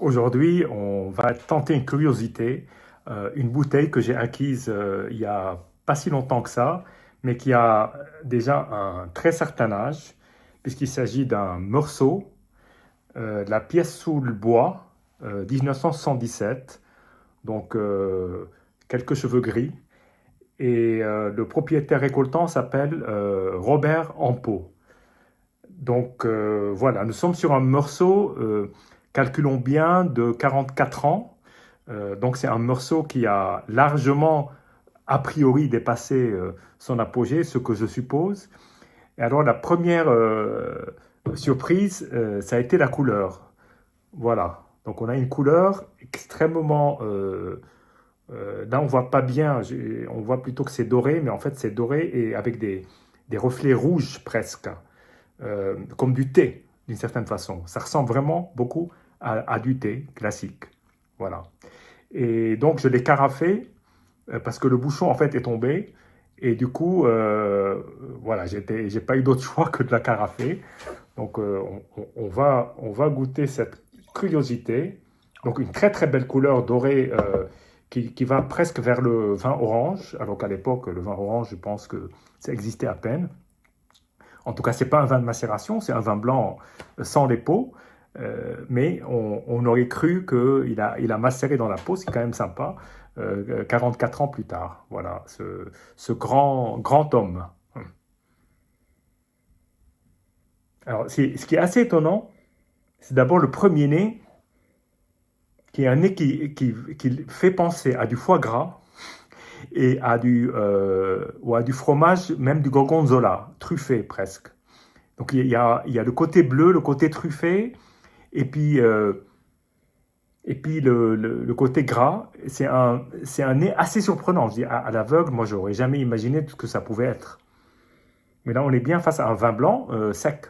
Aujourd'hui, on va tenter une curiosité, une bouteille que j'ai acquise il y a pas si longtemps que ça, mais qui a déjà un très certain âge, puisqu'il s'agit d'un morceau de la pièce sous le bois 1977, donc quelques cheveux gris, et le propriétaire récoltant s'appelle Robert Ampeau. Donc voilà, nous sommes sur un morceau, calculons bien, de 44 ans. Donc c'est un morceau qui a largement, a priori, dépassé son apogée, ce que je suppose. Et alors la première surprise, ça a été la couleur. Voilà, donc on a une couleur extrêmement... là on voit pas bien, on voit plutôt que c'est doré, mais en fait c'est doré et avec des reflets rouges presque, comme du thé, d'une certaine façon. Ça ressemble vraiment beaucoup à du thé classique. Voilà. Et donc, je l'ai carafé parce que le bouchon, en fait, est tombé. Et du coup, voilà, j'ai pas eu d'autre choix que de la carafer. Donc, on va goûter cette curiosité. Donc, une très très belle couleur dorée qui va presque vers le vin orange. Alors qu'à l'époque, le vin orange, je pense que ça existait à peine. En tout cas, c'est pas un vin de macération, c'est un vin blanc sans les peaux. Mais on aurait cru qu'il a macéré dans la peau, c'est quand même sympa, 44 ans plus tard. Voilà, ce grand homme. Alors, ce qui est assez étonnant, c'est d'abord le premier-né, qui est un nez qui fait penser à du foie gras et ou à du fromage, même du gorgonzola, truffé presque. Donc il y a le côté bleu, le côté truffé, et puis, le côté gras. C'est un nez assez surprenant. Je dis, à l'aveugle, moi, j'aurais jamais imaginé tout ce que ça pouvait être. Mais là, on est bien face à un vin blanc sec.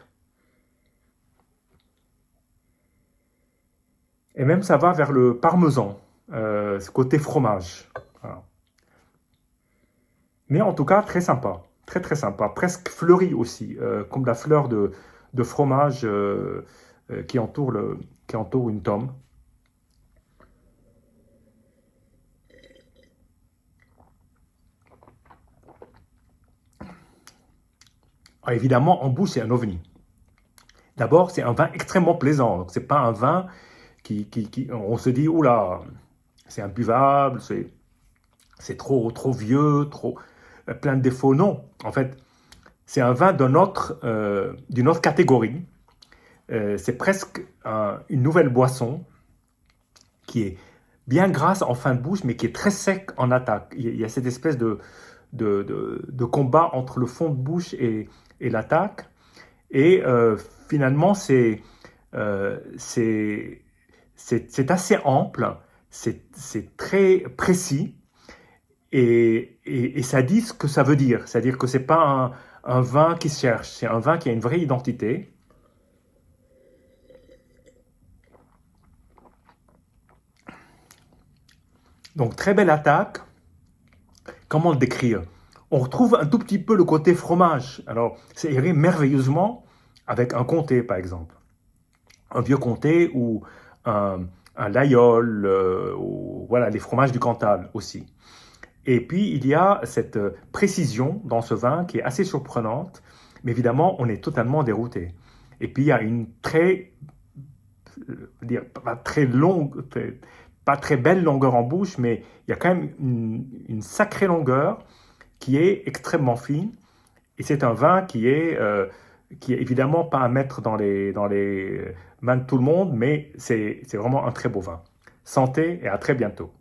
Et même, ça va vers le parmesan, ce côté fromage. Voilà. Mais en tout cas, très sympa. Très, très sympa. Presque fleuri aussi, comme la fleur de fromage qui entoure une tome. Ah, évidemment, en bouche, c'est un ovni. D'abord, c'est un vin extrêmement plaisant. Donc, c'est pas un vin on se dit, oula, c'est imbuvable, c'est trop vieux, trop plein de défauts. Non, en fait, c'est un vin d'une autre catégorie. C'est presque une nouvelle boisson qui est bien grasse en fin de bouche, mais qui est très sec en attaque. Il y a cette espèce de combat entre le fond de bouche et l'attaque. Et finalement, c'est c'est assez ample, c'est très précis et ça dit ce que ça veut dire. C'est-à-dire que c'est pas un vin qui se cherche, c'est un vin qui a une vraie identité. Donc très belle attaque. Comment le décrire? On retrouve un tout petit peu le côté fromage. Alors c'est irait merveilleusement avec un comté par exemple. Un vieux comté ou un laïol, ou voilà, les fromages du Cantal aussi. Et puis, il y a cette précision dans ce vin qui est assez surprenante, mais évidemment, on est totalement dérouté. Et puis, il y a une pas très longue, pas très belle longueur en bouche, mais il y a quand même une sacrée longueur qui est extrêmement fine. Et c'est un vin qui est évidemment pas à mettre dans les mains de tout le monde, mais c'est vraiment un très beau vin. Santé et à très bientôt.